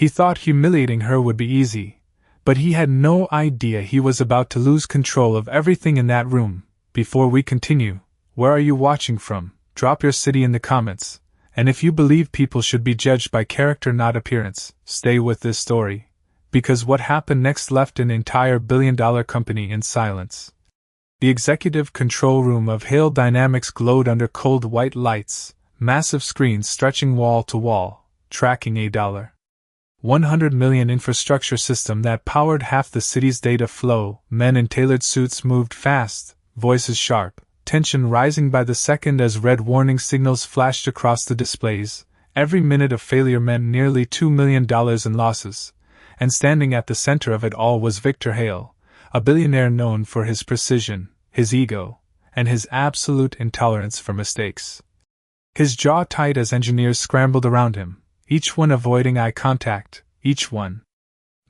He thought humiliating her would be easy, but he had no idea he was about to lose control of everything in that room. Before we continue, where are you watching from? Drop your city in the comments, and if you believe people should be judged by character not appearance, stay with this story, because what happened next left an entire billion-dollar company in silence. The executive control room of Hale Dynamics glowed under cold white lights, massive screens stretching wall to wall, tracking a $100 million infrastructure system that powered half the city's data flow. Men in tailored suits moved fast, voices sharp, tension rising by the second as red warning signals flashed across the displays. Every minute of failure meant nearly $2 million in losses, and standing at the center of it all was Victor Hale, a billionaire known for his precision, his ego, and his absolute intolerance for mistakes. His jaw tight as engineers scrambled around him, each one avoiding eye contact, each one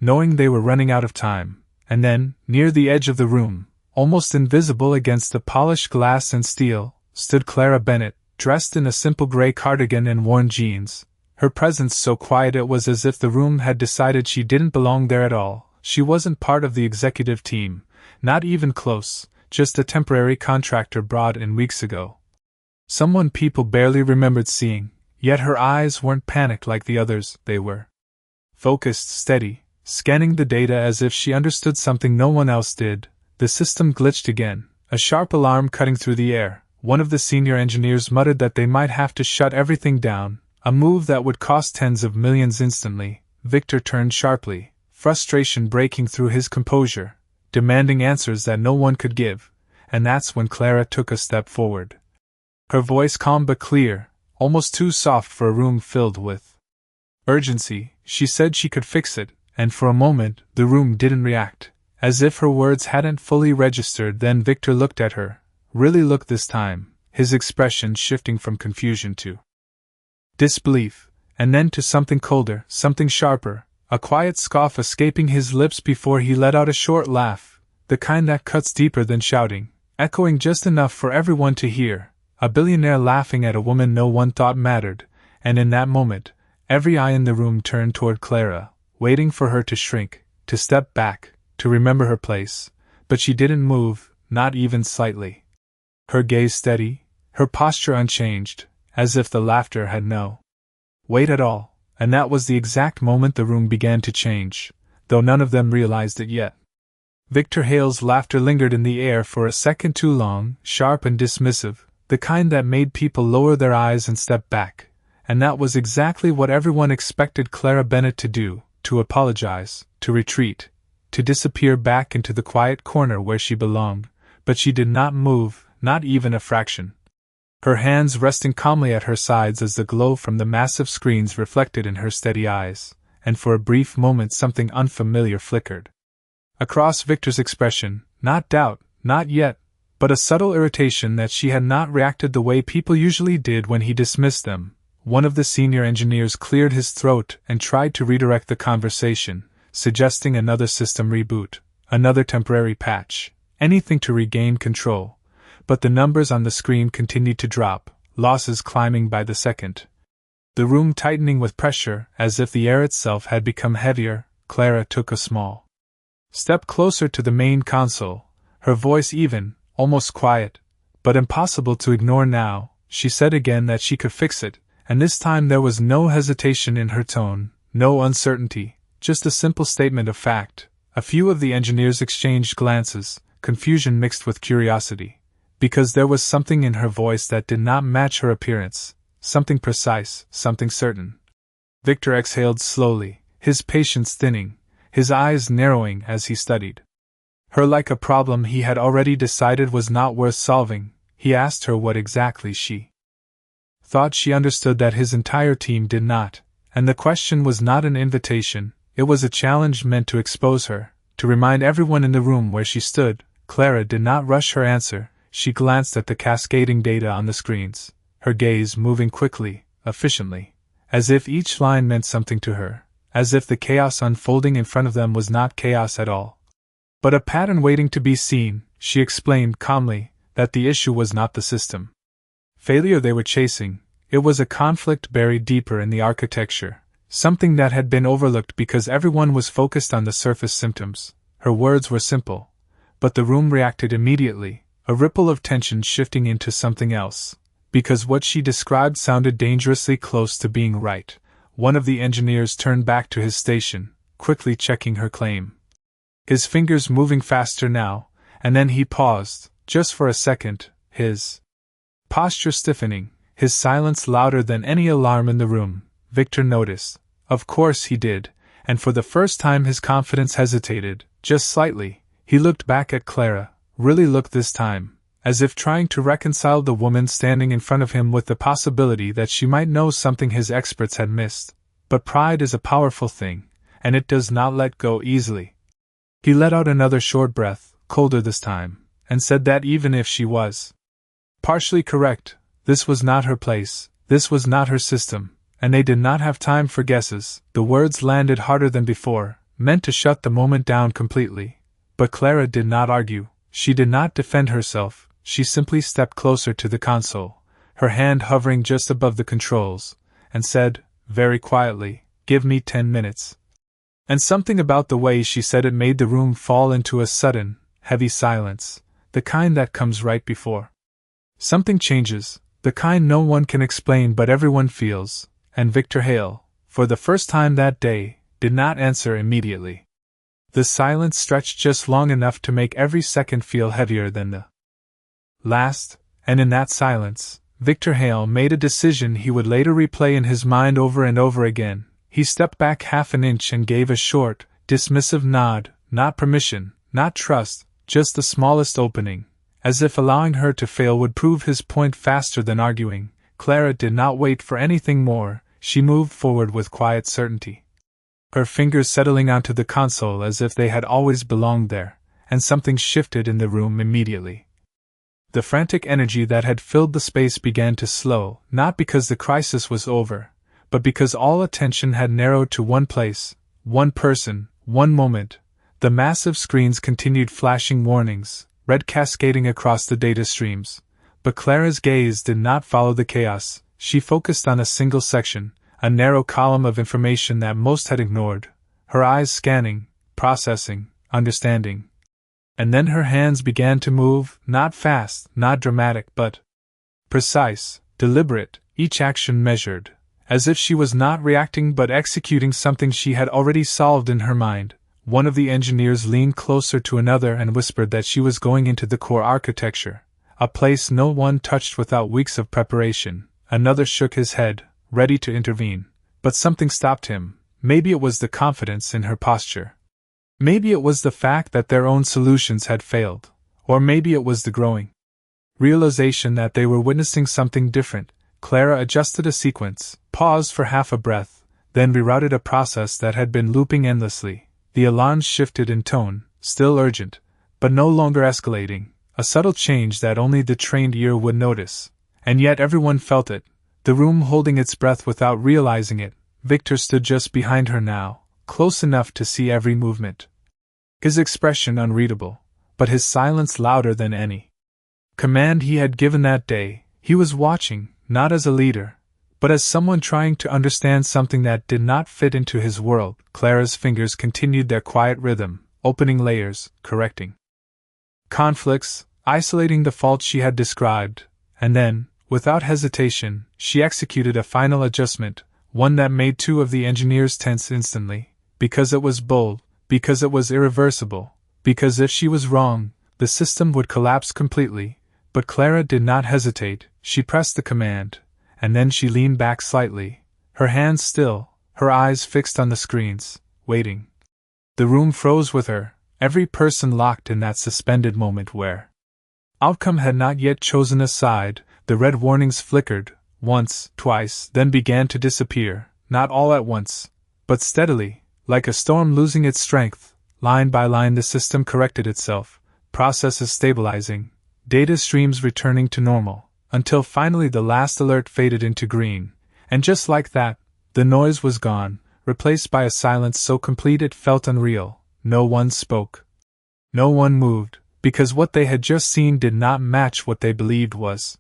knowing they were running out of time. And then, near the edge of the room, almost invisible against the polished glass and steel, stood Clara Bennett, dressed in a simple gray cardigan and worn jeans, her presence so quiet it was as if the room had decided she didn't belong there at all. She wasn't part of the executive team, not even close, just a temporary contractor brought in weeks ago. Someone people barely remembered seeing. Yet her eyes weren't panicked like the others, they were focused, steady, scanning the data as if she understood something no one else did. The system glitched again, a sharp alarm cutting through the air. One of the senior engineers muttered that they might have to shut everything down, a move that would cost tens of millions instantly. Victor turned sharply, frustration breaking through his composure, demanding answers that no one could give, and that's when Clara took a step forward. Her voice calm but clear, almost too soft for a room filled with urgency. She said she could fix it, and for a moment the room didn't react, as if her words hadn't fully registered. Then Victor looked at her, really looked this time, his expression shifting from confusion to disbelief, and then to something colder, something sharper, a quiet scoff escaping his lips before he let out a short laugh, the kind that cuts deeper than shouting, echoing just enough for everyone to hear. A billionaire laughing at a woman no one thought mattered, and in that moment, every eye in the room turned toward Clara, waiting for her to shrink, to step back, to remember her place. But she didn't move, not even slightly. Her gaze steady, her posture unchanged, as if the laughter had no weight at all, and that was the exact moment the room began to change, though none of them realized it yet. Victor Hale's laughter lingered in the air for a second too long, sharp and dismissive, the kind that made people lower their eyes and step back, and that was exactly what everyone expected Clara Bennett to do, to apologize, to retreat, to disappear back into the quiet corner where she belonged, but she did not move, not even a fraction. Her hands resting calmly at her sides as the glow from the massive screens reflected in her steady eyes, and for a brief moment something unfamiliar flickered across Victor's expression, not doubt, not yet, but a subtle irritation that she had not reacted the way people usually did when he dismissed them. One of the senior engineers cleared his throat and tried to redirect the conversation, suggesting another system reboot, another temporary patch, anything to regain control. But the numbers on the screen continued to drop, losses climbing by the second. The room tightening with pressure, as if the air itself had become heavier. Clara took a small step closer to the main console, her voice even, almost quiet, but impossible to ignore now. She said again that she could fix it, and this time there was no hesitation in her tone, no uncertainty, just a simple statement of fact. A few of the engineers exchanged glances, confusion mixed with curiosity, because there was something in her voice that did not match her appearance, something precise, something certain. Victor exhaled slowly, his patience thinning, his eyes narrowing as he studied her like a problem he had already decided was not worth solving. He asked her what exactly she thought she understood that his entire team did not, and the question was not an invitation, it was a challenge meant to expose her, to remind everyone in the room where she stood. Clara did not rush her answer. She glanced at the cascading data on the screens, her gaze moving quickly, efficiently, as if each line meant something to her, as if the chaos unfolding in front of them was not chaos at all, but a pattern waiting to be seen. She explained calmly that the issue was not the system failure they were chasing, it was a conflict buried deeper in the architecture, something that had been overlooked because everyone was focused on the surface symptoms. Her words were simple, but the room reacted immediately, a ripple of tension shifting into something else. Because what she described sounded dangerously close to being right, one of the engineers turned back to his station, quickly checking her claim. His fingers moving faster now, and then he paused, just for a second, his posture stiffening, his silence louder than any alarm in the room. Victor noticed. Of course he did, and for the first time his confidence hesitated, just slightly. He looked back at Clara, really looked this time, as if trying to reconcile the woman standing in front of him with the possibility that she might know something his experts had missed. But pride is a powerful thing, and it does not let go easily. He let out another short breath, colder this time, and said that even if she was partially correct, this was not her place, this was not her system, and they did not have time for guesses. The words landed harder than before, meant to shut the moment down completely. But Clara did not argue, she did not defend herself, she simply stepped closer to the console, her hand hovering just above the controls, and said, very quietly, "Give me 10 minutes. And something about the way she said it made the room fall into a sudden, heavy silence, the kind that comes right before something changes, the kind no one can explain but everyone feels. And Victor Hale, for the first time that day, did not answer immediately. The silence stretched just long enough to make every second feel heavier than the last, and in that silence, Victor Hale made a decision he would later replay in his mind over and over again. He stepped back half an inch and gave a short, dismissive nod, not permission, not trust, just the smallest opening, as if allowing her to fail would prove his point faster than arguing. Clara did not wait for anything more, she moved forward with quiet certainty. Her fingers settling onto the console as if they had always belonged there, and something shifted in the room immediately. The frantic energy that had filled the space began to slow, not because the crisis was over, but because all attention had narrowed to one place, one person, one moment. The massive screens continued flashing warnings, red cascading across the data streams. But Clara's gaze did not follow the chaos, she focused on a single section, a narrow column of information that most had ignored, her eyes scanning, processing, understanding. And then her hands began to move, not fast, not dramatic, but precise, deliberate, each action measured, as if she was not reacting but executing something she had already solved in her mind. One of the engineers leaned closer to another and whispered that she was going into the core architecture, a place no one touched without weeks of preparation. Another shook his head, ready to intervene. But something stopped him. Maybe it was the confidence in her posture. Maybe it was the fact that their own solutions had failed. Or maybe it was the growing realization that they were witnessing something different. Clara adjusted a sequence, paused for half a breath, then rerouted a process that had been looping endlessly. The alarms shifted in tone, still urgent, but no longer escalating. A subtle change that only the trained ear would notice. And yet everyone felt it, the room holding its breath without realizing it. Victor stood just behind her now, close enough to see every movement. His expression unreadable, but his silence louder than any command he had given that day. He was watching, not as a leader, but as someone trying to understand something that did not fit into his world. Clara's fingers continued their quiet rhythm, opening layers, correcting conflicts, isolating the faults she had described, and then, without hesitation, she executed a final adjustment, one that made two of the engineers tense instantly, because it was bold, because it was irreversible, because if she was wrong, the system would collapse completely. But Clara did not hesitate, she pressed the command, and then she leaned back slightly, her hands still, her eyes fixed on the screens, waiting. The room froze with her, every person locked in that suspended moment where outcome had not yet chosen a side. The red warnings flickered, once, twice, then began to disappear, not all at once, but steadily, like a storm losing its strength. Line by line the system corrected itself, processes stabilizing, data streams returning to normal, until finally the last alert faded into green, and just like that, the noise was gone, replaced by a silence so complete it felt unreal. No one spoke. No one moved, because what they had just seen did not match what they believed was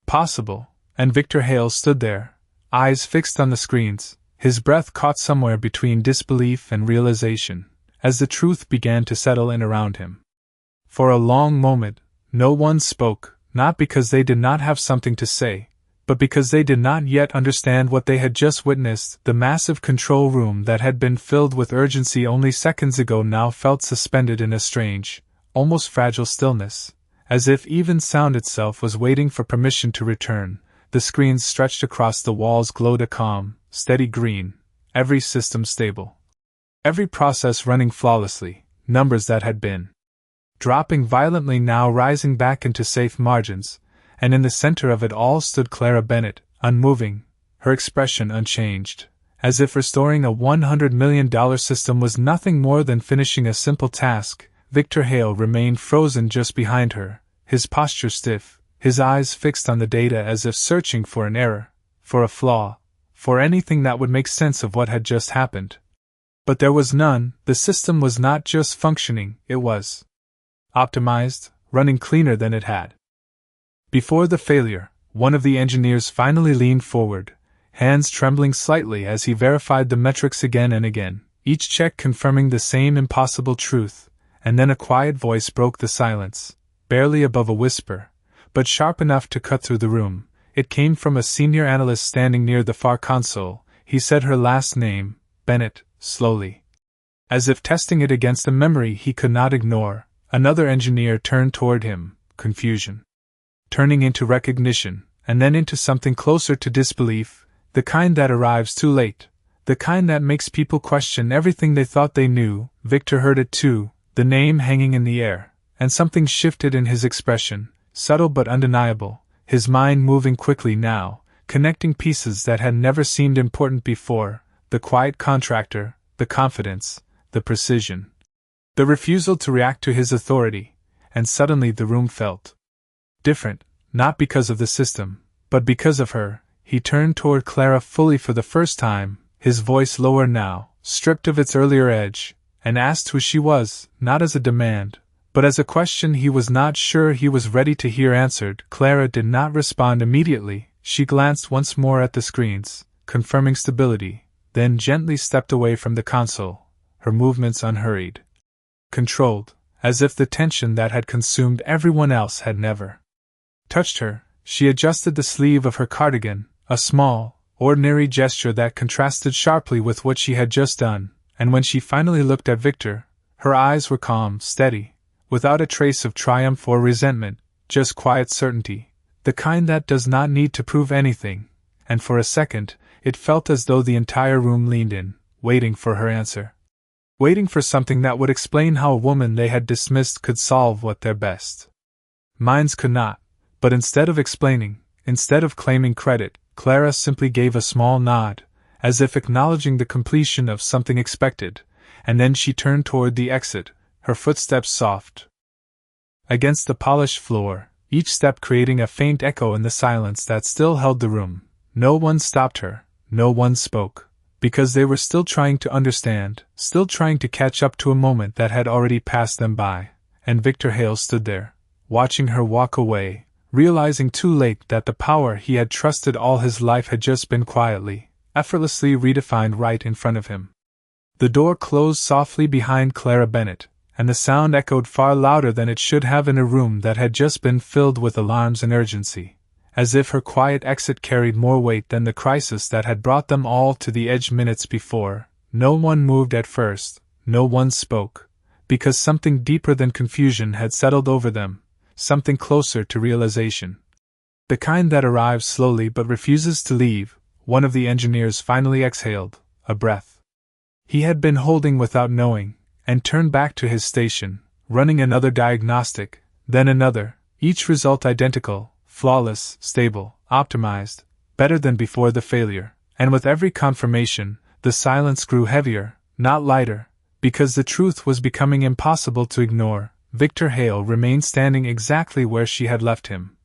possible, and Victor Hale stood there, eyes fixed on the screens, His breath caught somewhere between disbelief and realization, as the truth began to settle in around him. For a long moment, no one spoke, not because they did not have something to say, but because they did not yet understand what they had just witnessed. The massive control room that had been filled with urgency only seconds ago now felt suspended in a strange, almost fragile stillness, as if even sound itself was waiting for permission to return. The screens stretched across the walls glowed a calm, steady green, every system stable. Every process running flawlessly, numbers that had been dropping violently now rising back into safe margins, and in the center of it all stood Clara Bennett, unmoving, her expression unchanged, as if restoring a $100 million system was nothing more than finishing a simple task. Victor Hale remained frozen just behind her, his posture stiff, his eyes fixed on the data as if searching for an error, for a flaw, for anything that would make sense of what had just happened. But there was none. The system was not just functioning, it was optimized, running cleaner than it had. Before the failure, one of the engineers finally leaned forward, hands trembling slightly as he verified the metrics again and again, each check confirming the same impossible truth, and then a quiet voice broke the silence, barely above a whisper, but sharp enough to cut through the room. It came from a senior analyst standing near the far console. He said her last name, Bennett, slowly, as if testing it against a memory he could not ignore. Another engineer turned toward him, confusion turning into recognition, and then into something closer to disbelief, the kind that arrives too late, the kind that makes people question everything they thought they knew. Victor heard it too, the name hanging in the air, and something shifted in his expression, subtle but undeniable, his mind moving quickly now, connecting pieces that had never seemed important before, the quiet contractor, the confidence, the precision, the refusal to react to his authority, and suddenly the room felt different, not because of the system, but because of her. He turned toward Clara fully for the first time, his voice lower now, stripped of its earlier edge, and asked who she was, not as a demand, but as a question he was not sure he was ready to hear answered. Clara did not respond immediately. She glanced once more at the screens, confirming stability, then gently stepped away from the console, her movements unhurried, controlled, as if the tension that had consumed everyone else had never touched her. She adjusted the sleeve of her cardigan, a small, ordinary gesture that contrasted sharply with what she had just done, and when she finally looked at Victor, her eyes were calm, steady, without a trace of triumph or resentment, just quiet certainty, the kind that does not need to prove anything, and for a second, it felt as though the entire room leaned in, waiting for her answer. Waiting for something that would explain how a woman they had dismissed could solve what their best minds could not. But instead of explaining, instead of claiming credit, Clara simply gave a small nod, as if acknowledging the completion of something expected, and then she turned toward the exit, her footsteps soft against the polished floor, each step creating a faint echo in the silence that still held the room. No one stopped her, no one spoke, because they were still trying to understand, still trying to catch up to a moment that had already passed them by, and Victor Hale stood there, watching her walk away, realizing too late that the power he had trusted all his life had just been quietly, effortlessly redefined right in front of him. The door closed softly behind Clara Bennett, and the sound echoed far louder than it should have in a room that had just been filled with alarms and urgency, as if her quiet exit carried more weight than the crisis that had brought them all to the edge minutes before. No one moved at first, no one spoke, because something deeper than confusion had settled over them, something closer to realization. The kind that arrives slowly but refuses to leave. One of the engineers finally exhaled, a breath he had been holding without knowing, and turned back to his station, running another diagnostic, then another, each result identical, flawless, stable, optimized, better than before the failure. And with every confirmation, the silence grew heavier, not lighter, because the truth was becoming impossible to ignore. Victor Hale remained standing exactly where she had left him,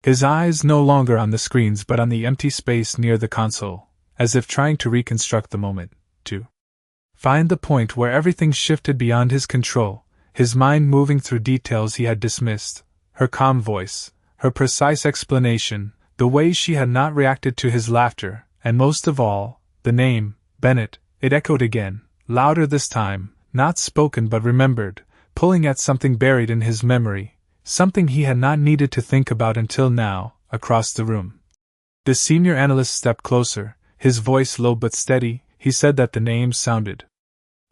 his eyes no longer on the screens but on the empty space near the console, as if trying to reconstruct the moment, to find the point where everything shifted beyond his control, his mind moving through details he had dismissed, her calm voice, her precise explanation, the way she had not reacted to his laughter, and most of all, The name, Bennett, it echoed again, louder this time, not spoken but remembered, pulling at something buried in his memory, something he had not needed to think about until now, across the room. The senior analyst stepped closer, his voice low but steady. He said that the name sounded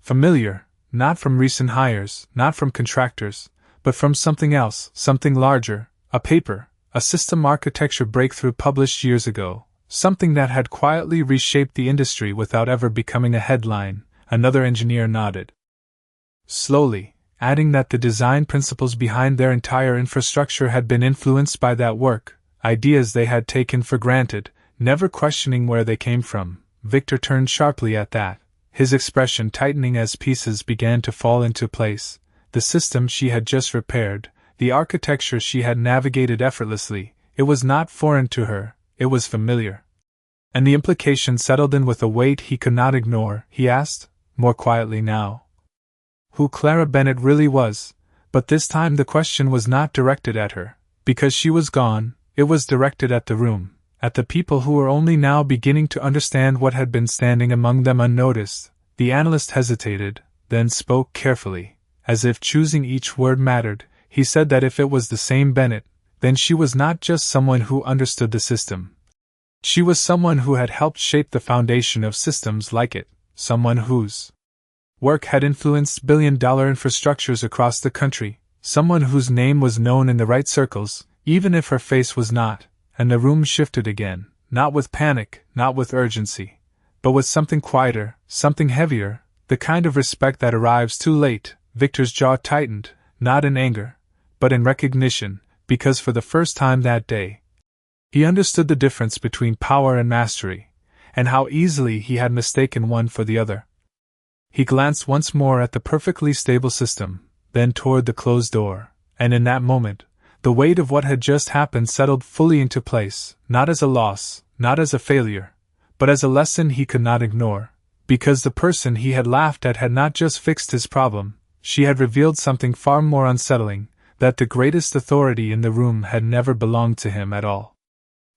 familiar, not from recent hires, not from contractors, but from something else, something larger, a paper, a system architecture breakthrough published years ago, something that had quietly reshaped the industry without ever becoming a headline. Another engineer nodded slowly, adding that the design principles behind their entire infrastructure had been influenced by that work, ideas they had taken for granted, never questioning where they came from. Victor turned sharply at that, his expression tightening as pieces began to fall into place. The system she had just repaired, the architecture she had navigated effortlessly, it was not foreign to her, it was familiar. And the implication settled in with a weight he could not ignore. He asked, more quietly now, who Clara Bennett really was, but this time the question was not directed at her, because she was gone, it was directed at the room, at the people who were only now beginning to understand what had been standing among them unnoticed. The analyst hesitated, then spoke carefully, as if choosing each word mattered. He said that if it was the same Bennett, then she was not just someone who understood the system. She was someone who had helped shape the foundation of systems like it, someone whose work had influenced billion-dollar infrastructures across the country, someone whose name was known in the right circles, even if her face was not. And the room shifted again, not with panic, not with urgency, but with something quieter, something heavier, the kind of respect that arrives too late. Victor's jaw tightened, not in anger, but in recognition, because for the first time that day, he understood the difference between power and mastery, and how easily he had mistaken one for the other. He glanced once more at the perfectly stable system, then toward the closed door, and in that moment, the weight of what had just happened settled fully into place, not as a loss, not as a failure, but as a lesson he could not ignore, because the person he had laughed at had not just fixed his problem, she had revealed something far more unsettling, that the greatest authority in the room had never belonged to him at all.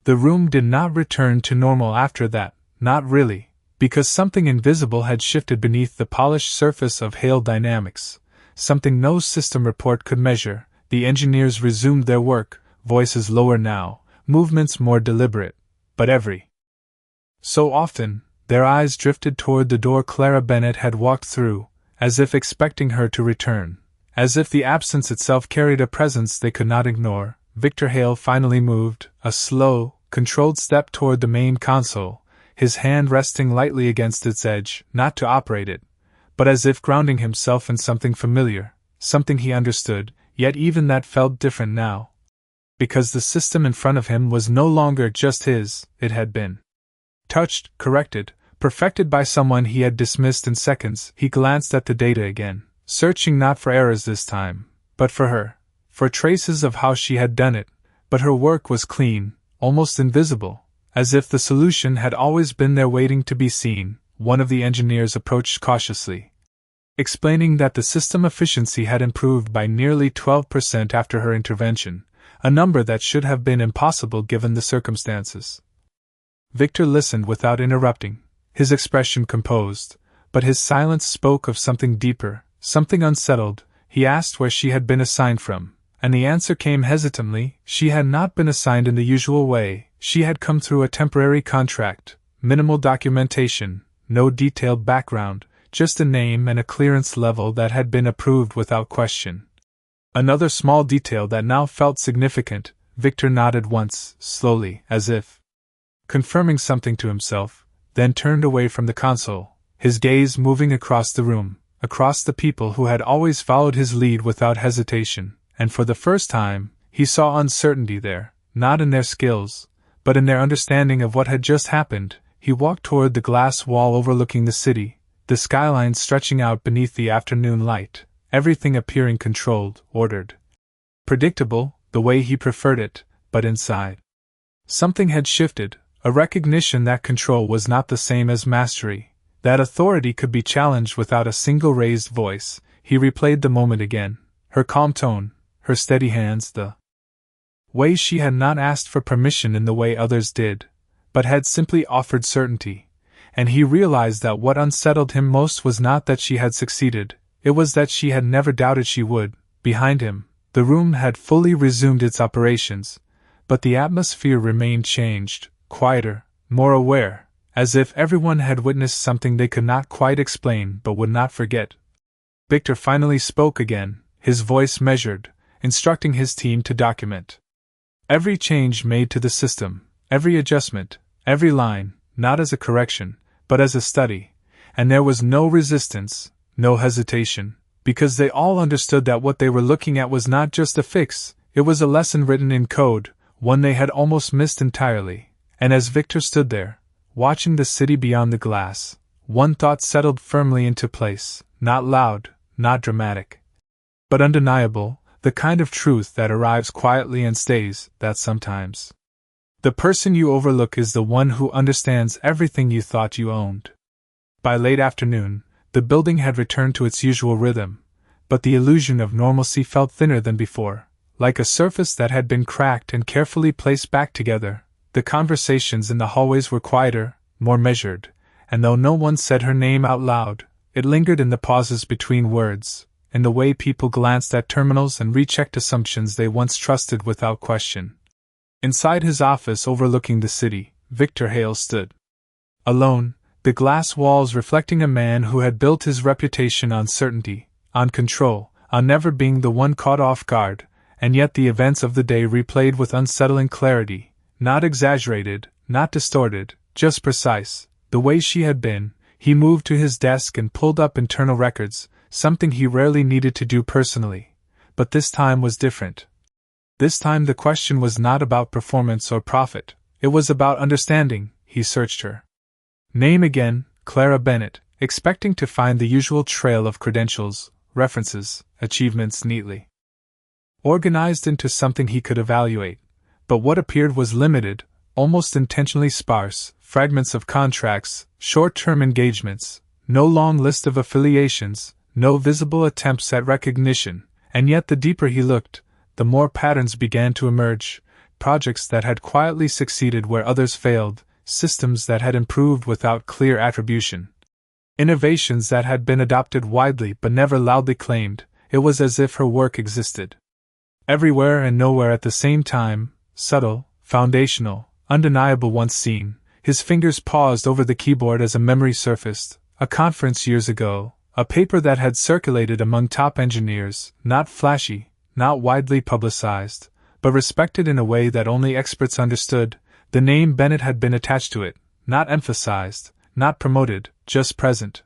The room did not return to normal after that, not really, because something invisible had shifted beneath the polished surface of hail dynamics, something no system report could measure. The engineers resumed their work, voices lower now, movements more deliberate, but every so often, their eyes drifted toward the door Clara Bennett had walked through, as if expecting her to return, as if the absence itself carried a presence they could not ignore. Victor Hale finally moved, a slow, controlled step toward the main console, his hand resting lightly against its edge, not to operate it, but as if grounding himself in something familiar, something he understood, yet even that felt different now. Because the system in front of him was no longer just his, it had been touched, corrected, perfected by someone he had dismissed in seconds. He glanced at the data again, searching not for errors this time, but for her, for traces of how she had done it, but her work was clean, almost invisible, as if the solution had always been there waiting to be seen. One of the engineers approached cautiously, explaining that the system efficiency had improved by nearly 12% after her intervention, a number that should have been impossible given the circumstances. Victor listened without interrupting, his expression composed, but his silence spoke of something deeper, something unsettled. He asked where she had been assigned from, and the answer came hesitantly. She had not been assigned in the usual way. She had come through a temporary contract, minimal documentation, no detailed background, just a name and a clearance level that had been approved without question. Another small detail that now felt significant. Victor nodded once, slowly, as if confirming something to himself, then turned away from the console, his gaze moving across the room, across the people who had always followed his lead without hesitation, and for the first time, he saw uncertainty there, not in their skills, but in their understanding of what had just happened. He walked toward the glass wall overlooking the city, the skyline stretching out beneath the afternoon light, everything appearing controlled, ordered, predictable, the way he preferred it, but inside, something had shifted, a recognition that control was not the same as mastery, that authority could be challenged without a single raised voice. He replayed the moment again, her calm tone, her steady hands, the way she had not asked for permission in the way others did, but had simply offered certainty, and he realized that what unsettled him most was not that she had succeeded, it was that she had never doubted she would. Behind him, the room had fully resumed its operations, but the atmosphere remained changed, quieter, more aware, as if everyone had witnessed something they could not quite explain but would not forget. Victor finally spoke again, his voice measured, instructing his team to document every change made to the system, every adjustment, every line, not as a correction, but as a study, and there was no resistance, no hesitation, because they all understood that what they were looking at was not just a fix, it was a lesson written in code, one they had almost missed entirely. And as Victor stood there, watching the city beyond the glass, one thought settled firmly into place, not loud, not dramatic, but undeniable, the kind of truth that arrives quietly and stays, that sometimes the person you overlook is the one who understands everything you thought you owned. By late afternoon, the building had returned to its usual rhythm, but the illusion of normalcy felt thinner than before, like a surface that had been cracked and carefully placed back together. The conversations in the hallways were quieter, more measured, and though no one said her name out loud, it lingered in the pauses between words, in the way people glanced at terminals and rechecked assumptions they once trusted without question. Inside his office overlooking the city, Victor Hale stood. Alone, the glass walls reflecting a man who had built his reputation on certainty, on control, on never being the one caught off guard, and yet the events of the day replayed with unsettling clarity, not exaggerated, not distorted, just precise, the way she had been. He moved to his desk and pulled up internal records, something he rarely needed to do personally. But this time was different. This time the question was not about performance or profit, it was about understanding. He searched her name again, Clara Bennett, expecting to find the usual trail of credentials, references, achievements neatly organized into something he could evaluate. But what appeared was limited, almost intentionally sparse, fragments of contracts, short-term engagements, no long list of affiliations, no visible attempts at recognition, and yet the deeper he looked, the more patterns began to emerge, projects that had quietly succeeded where others failed, systems that had improved without clear attribution, innovations that had been adopted widely but never loudly claimed. It was as if her work existed everywhere and nowhere at the same time, subtle, foundational, undeniable once seen. His fingers paused over the keyboard as a memory surfaced, a conference years ago, a paper that had circulated among top engineers, not flashy, not widely publicized, but respected in a way that only experts understood. The name Bennett had been attached to it, not emphasized, not promoted, just present.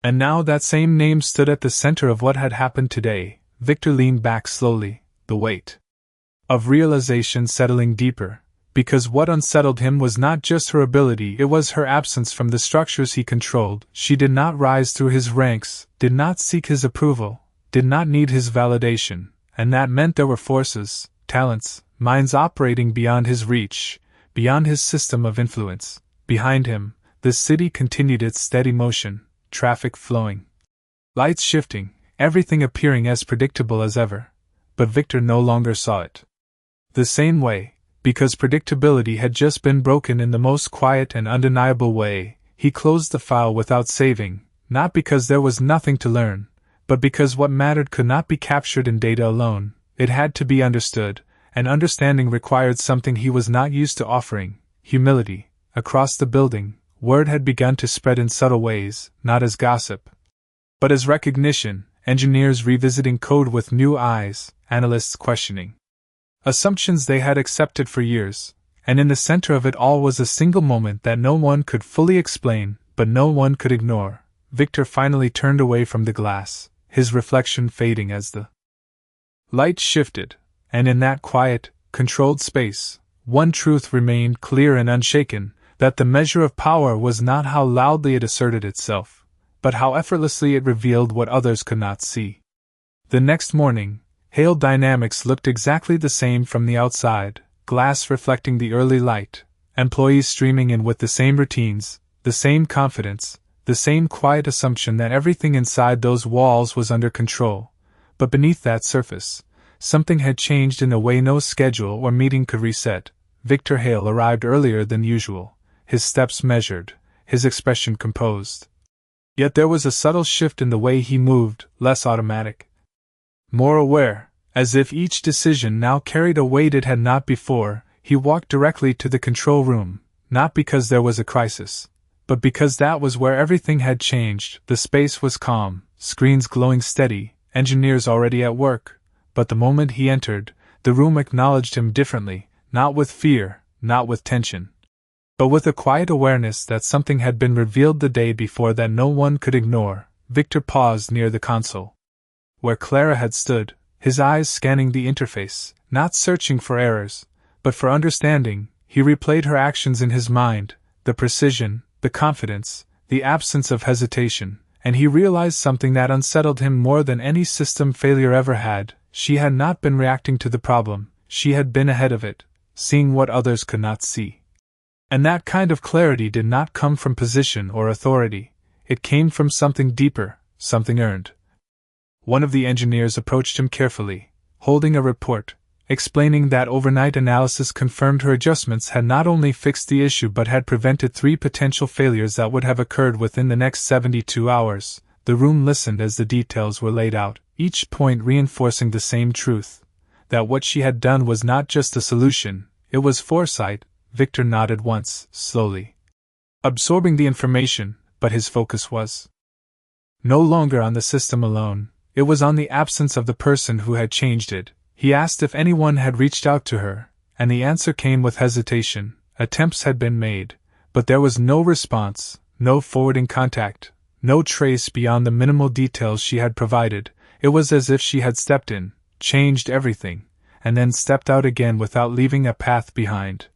And now that same name stood at the center of what had happened today. Victor leaned back slowly, the weight of realization settling deeper, because what unsettled him was not just her ability, it was her absence from the structures he controlled. She did not rise through his ranks, did not seek his approval, did not need his validation, and that meant there were forces, talents, minds operating beyond his reach, beyond his system of influence. Behind him, the city continued its steady motion, traffic flowing, lights shifting, everything appearing as predictable as ever. But Victor no longer saw it the same way, because predictability had just been broken in the most quiet and undeniable way. He closed the file without saving, not because there was nothing to learn, but because what mattered could not be captured in data alone. It had to be understood, and understanding required something he was not used to offering: humility. Across the building, word had begun to spread in subtle ways, not as gossip, but as recognition. Engineers revisiting code with new eyes, analysts questioning assumptions they had accepted for years, and in the center of it all was a single moment that no one could fully explain, but no one could ignore. Victor finally turned away from the glass, his reflection fading as the light shifted, and in that quiet, controlled space, one truth remained clear and unshaken, that the measure of power was not how loudly it asserted itself, but how effortlessly it revealed what others could not see. The next morning, Hale Dynamics looked exactly the same from the outside, glass reflecting the early light, employees streaming in with the same routines, the same confidence, the same quiet assumption that everything inside those walls was under control. But beneath that surface, something had changed in a way no schedule or meeting could reset. Victor Hale arrived earlier than usual, his steps measured, his expression composed. Yet there was a subtle shift in the way he moved, less automatic, more aware, as if each decision now carried a weight it had not before. He walked directly to the control room, not because there was a crisis, but because that was where everything had changed. The space was calm, screens glowing steady, engineers already at work, but the moment he entered, the room acknowledged him differently, not with fear, not with tension, but with a quiet awareness that something had been revealed the day before that no one could ignore. Victor paused near the console, where Clara had stood, his eyes scanning the interface, not searching for errors, but for understanding. He replayed her actions in his mind, the precision, the confidence, the absence of hesitation, and he realized something that unsettled him more than any system failure ever had. She had not been reacting to the problem, she had been ahead of it, seeing what others could not see. And that kind of clarity did not come from position or authority, it came from something deeper, something earned. One of the engineers approached him carefully, holding a report, explaining that overnight analysis confirmed her adjustments had not only fixed the issue but had prevented 3 potential failures that would have occurred within the next 72 hours. The room listened as the details were laid out, each point reinforcing the same truth, that what she had done was not just a solution, it was foresight. Victor nodded once, slowly, absorbing the information, but his focus was no longer on the system alone, it was on the absence of the person who had changed it. He asked if anyone had reached out to her, and the answer came with hesitation. Attempts had been made, but there was no response, no forwarding contact, no trace beyond the minimal details she had provided. It was as if she had stepped in, changed everything, and then stepped out again without leaving a path behind.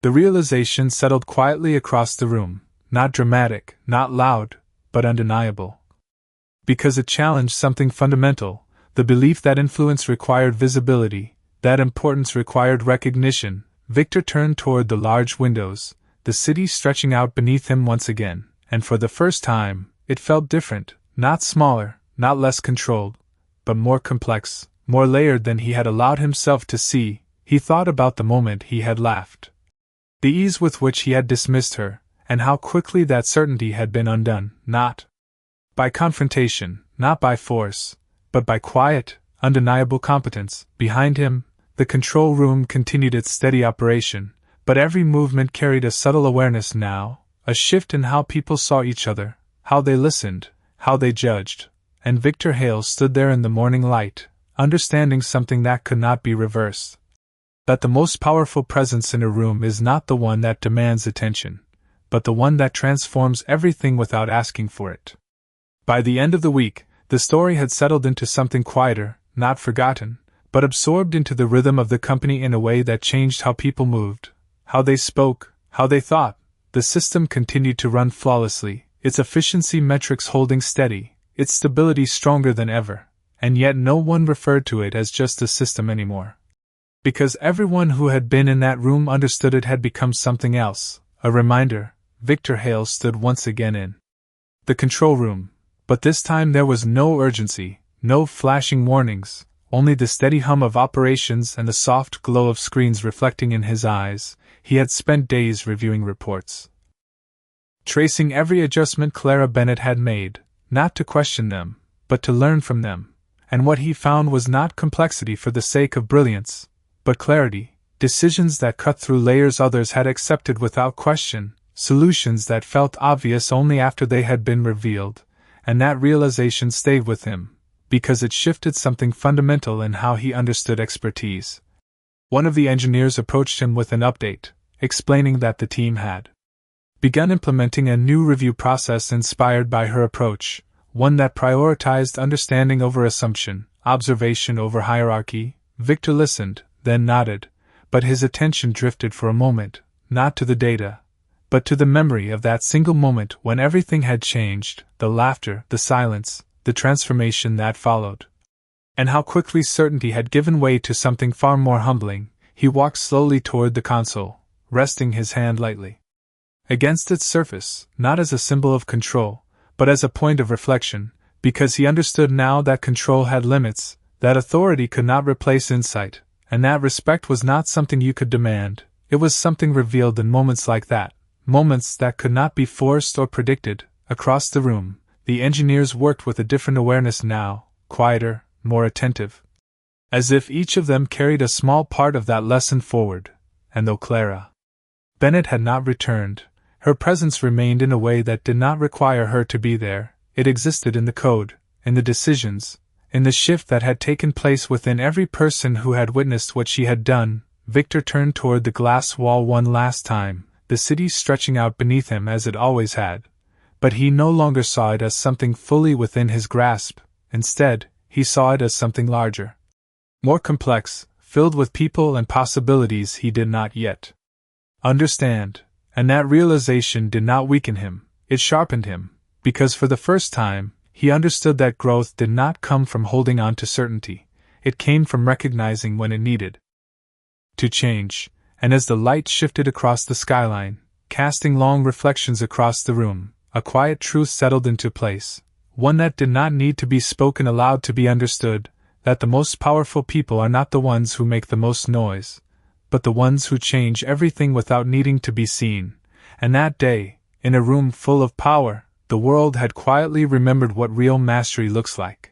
The realization settled quietly across the room, not dramatic, not loud, but undeniable. Because it challenged something fundamental, the belief that influence required visibility, that importance required recognition. Victor turned toward the large windows, the city stretching out beneath him once again, and for the first time, it felt different, not smaller, not less controlled, but more complex, more layered than he had allowed himself to see. He thought about the moment he had laughed, the ease with which he had dismissed her, and how quickly that certainty had been undone, not by confrontation, not by force, but by quiet, undeniable competence. Behind him, the control room continued its steady operation, but every movement carried a subtle awareness now, a shift in how people saw each other, how they listened, how they judged. And Victor Hale stood there in the morning light, understanding something that could not be reversed. That the most powerful presence in a room is not the one that demands attention, but the one that transforms everything without asking for it. By the end of the week, the story had settled into something quieter, not forgotten, but absorbed into the rhythm of the company in a way that changed how people moved, how they spoke, how they thought. The system continued to run flawlessly, its efficiency metrics holding steady, its stability stronger than ever, and yet no one referred to it as just a system anymore. Because everyone who had been in that room understood it had become something else, a reminder. Victor Hale stood once again in the control room, but this time there was no urgency, no flashing warnings, only the steady hum of operations and the soft glow of screens reflecting in his eyes. He had spent days reviewing reports, tracing every adjustment Clara Bennett had made, not to question them, but to learn from them, and what he found was not complexity for the sake of brilliance, but clarity, decisions that cut through layers others had accepted without question, solutions that felt obvious only after they had been revealed, and that realization stayed with him, because it shifted something fundamental in how he understood expertise. One of the engineers approached him with an update, explaining that the team had begun implementing a new review process inspired by her approach, one that prioritized understanding over assumption, observation over hierarchy. Victor listened, then nodded, but his attention drifted for a moment, not to the data, but to the memory of that single moment when everything had changed, the laughter, the silence, the transformation that followed. And how quickly certainty had given way to something far more humbling. He walked slowly toward the console, resting his hand lightly against its surface, not as a symbol of control, but as a point of reflection, because he understood now that control had limits, that authority could not replace insight, and that respect was not something you could demand. It was something revealed in moments like that, moments that could not be forced or predicted. Across the room, the engineers worked with a different awareness now, quieter, more attentive. As if each of them carried a small part of that lesson forward, and though Clara Bennett had not returned, her presence remained in a way that did not require her to be there. It existed in the code, in the decisions, in the shift that had taken place within every person who had witnessed what she had done. Victor turned toward the glass wall one last time, the city stretching out beneath him as it always had. But he no longer saw it as something fully within his grasp. Instead, he saw it as something larger, more complex, filled with people and possibilities he did not yet understand. And that realization did not weaken him, it sharpened him, because for the first time, he understood that growth did not come from holding on to certainty, it came from recognizing when it needed to change. And as the light shifted across the skyline, casting long reflections across the room, a quiet truth settled into place, one that did not need to be spoken aloud to be understood, that the most powerful people are not the ones who make the most noise, but the ones who change everything without needing to be seen. And that day, in a room full of power, the world had quietly remembered what real mastery looks like.